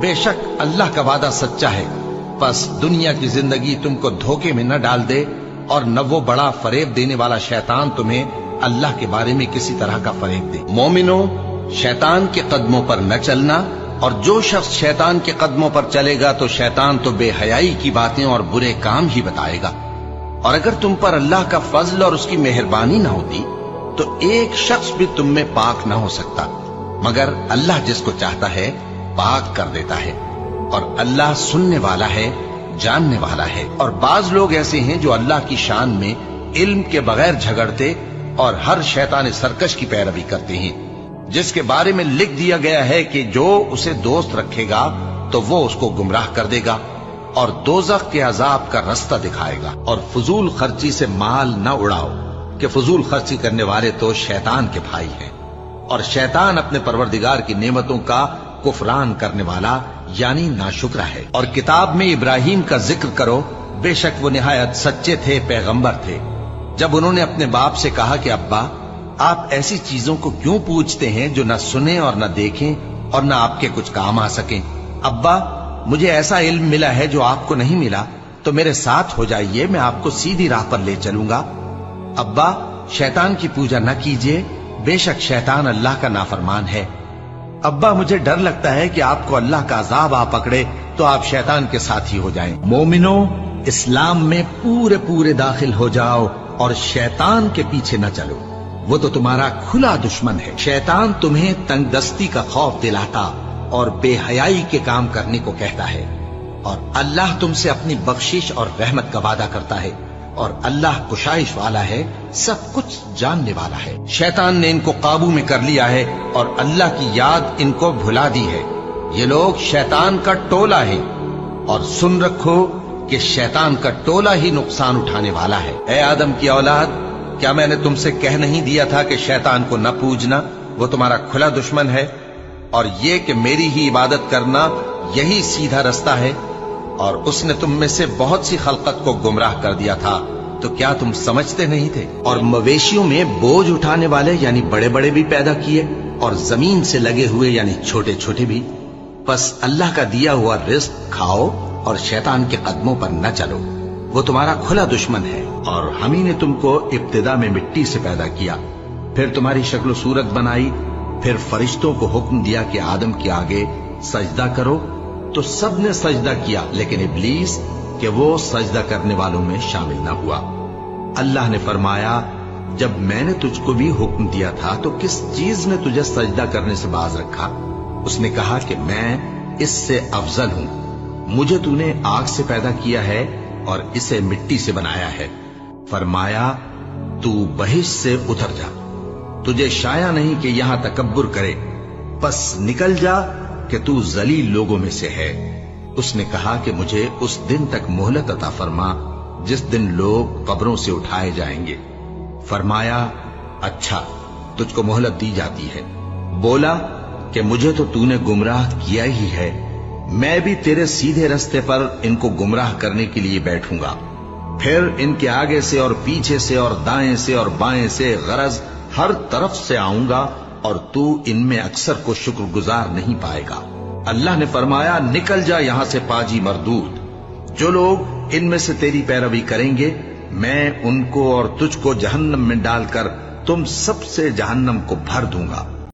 بے شک اللہ کا وعدہ سچا ہے، بس دنیا کی زندگی تم کو دھوکے میں نہ ڈال دے، اور نہ وہ بڑا فریب دینے والا شیطان تمہیں اللہ کے بارے میں کسی طرح کا فریب دے۔ مومنو، شیطان کے قدموں پر نہ چلنا، اور جو شخص شیطان کے قدموں پر چلے گا تو شیطان تو بے حیائی کی باتیں اور برے کام ہی بتائے گا۔ اور اگر تم پر اللہ کا فضل اور اس کی مہربانی نہ ہوتی تو ایک شخص بھی تم میں پاک نہ ہو سکتا، مگر اللہ جس کو چاہتا ہے پاک کر دیتا ہے، اور اللہ سننے والا ہے، جاننے والا ہے۔ اور بعض لوگ ایسے ہیں جو اللہ کی شان میں علم کے بغیر جھگڑتے اور ہر شیطان سرکش کی پیروی کرتے ہیں، جس کے بارے میں لکھ دیا گیا ہے کہ جو اسے دوست رکھے گا تو وہ اس کو گمراہ کر دے گا اور دوزخ کے عذاب کا رستہ دکھائے گا۔ اور فضول خرچی سے مال نہ اڑاؤ، کہ فضول خرچی کرنے والے تو شیطان کے بھائی ہیں، اور شیطان اپنے پروردگار کی نعمتوں کا کفران کرنے والا یعنی ناشکرا ہے۔ اور کتاب میں ابراہیم کا ذکر کرو، بے شک وہ نہایت سچے تھے، پیغمبر تھے۔ جب انہوں نے اپنے باپ سے کہا کہ ابا، آپ ایسی چیزوں کو کیوں پوچھتے ہیں جو نہ سنیں اور نہ دیکھیں اور نہ آپ کے کچھ کام آ سکیں؟ ابا، مجھے ایسا علم ملا ہے جو آپ کو نہیں ملا، تو میرے ساتھ ہو جائیے، میں آپ کو سیدھی راہ پر لے چلوں گا۔ ابا، شیطان کی پوجا نہ کیجیے، بے شک شیطان اللہ کا نافرمان ہے۔ ابا، مجھے ڈر لگتا ہے کہ آپ کو اللہ کا عذاب آ پکڑے تو آپ شیطان کے ساتھی ہو جائیں۔ مومنو، اسلام میں پورے پورے داخل ہو جاؤ اور شیطان کے پیچھے نہ چلو، وہ تو تمہارا کھلا دشمن ہے۔ شیطان تمہیں تنگ دستی کا خوف دلاتا اور بے حیائی کے کام کرنے کو کہتا ہے، اور اللہ تم سے اپنی بخشش اور رحمت کا وعدہ کرتا ہے، اور اللہ کشائش والا ہے، سب کچھ جاننے والا ہے۔ شیطان نے ان کو قابو میں کر لیا ہے اور اللہ کی یاد ان کو بھلا دی ہے۔ یہ لوگ شیطان کا ٹولہ ہے، اور سن رکھو کہ شیطان کا ٹولہ ہی نقصان اٹھانے والا ہے۔ اے آدم کی اولاد، کیا میں نے تم سے کہہ نہیں دیا تھا کہ شیطان کو نہ پوجنا، وہ تمہارا کھلا دشمن ہے، اور یہ کہ میری ہی عبادت کرنا یہی سیدھا رستہ ہے؟ اور اس نے تم میں سے بہت سی خلقت کو گمراہ کر دیا تھا، تو کیا تم سمجھتے نہیں تھے؟ اور مویشیوں میں بوجھ اٹھانے والے یعنی بڑے بڑے بھی پیدا کیے، اور زمین سے لگے ہوئے یعنی چھوٹے چھوٹے بھی۔ بس اللہ کا دیا ہوا رزق کھاؤ اور شیطان کے قدموں پر نہ چلو، وہ تمہارا کھلا دشمن ہے۔ اور ہم ہی نے تم کو ابتدا میں مٹی سے پیدا کیا، پھر تمہاری شکل و صورت بنائی، پھر فرشتوں کو حکم دیا کہ آدم کے آگے سجدہ کرو، تو سب نے سجدہ کیا، لیکن ابلیس کہ وہ سجدہ کرنے والوں میں شامل نہ ہوا۔ اللہ نے فرمایا، جب میں نے تجھ کو بھی حکم دیا تھا تو کس چیز نے تجھے سجدہ کرنے سے باز رکھا؟ اس نے کہا کہ میں اس سے افضل ہوں، مجھے تو نے آگ سے پیدا کیا ہے اور اسے مٹی سے بنایا ہے۔ فرمایا، تو بہشت سے اتر جا، تجھے شایع نہیں کہ یہاں تکبر کرے، پس نکل جا کہ تو ذلیل لوگوں میں سے ہے۔ اس نے کہا کہ مجھے اس دن تک مہلت عطا فرما جس دن لوگ قبروں سے اٹھائے جائیں گے۔ فرمایا، اچھا، تجھ کو مہلت دی جاتی ہے۔ بولا کہ مجھے تو نے گمراہ کیا ہی ہے، میں بھی تیرے سیدھے رستے پر ان کو گمراہ کرنے کے لیے بیٹھوں گا، پھر ان کے آگے سے اور پیچھے سے اور دائیں سے اور بائیں سے، غرض ہر طرف سے آؤں گا، اور تو ان میں اکثر کو شکر گزار نہیں پائے گا۔ اللہ نے فرمایا، نکل جا یہاں سے پاجی مردود، جو لوگ ان میں سے تیری پیروی کریں گے میں ان کو اور تجھ کو جہنم میں ڈال کر تم سب سے جہنم کو بھر دوں گا۔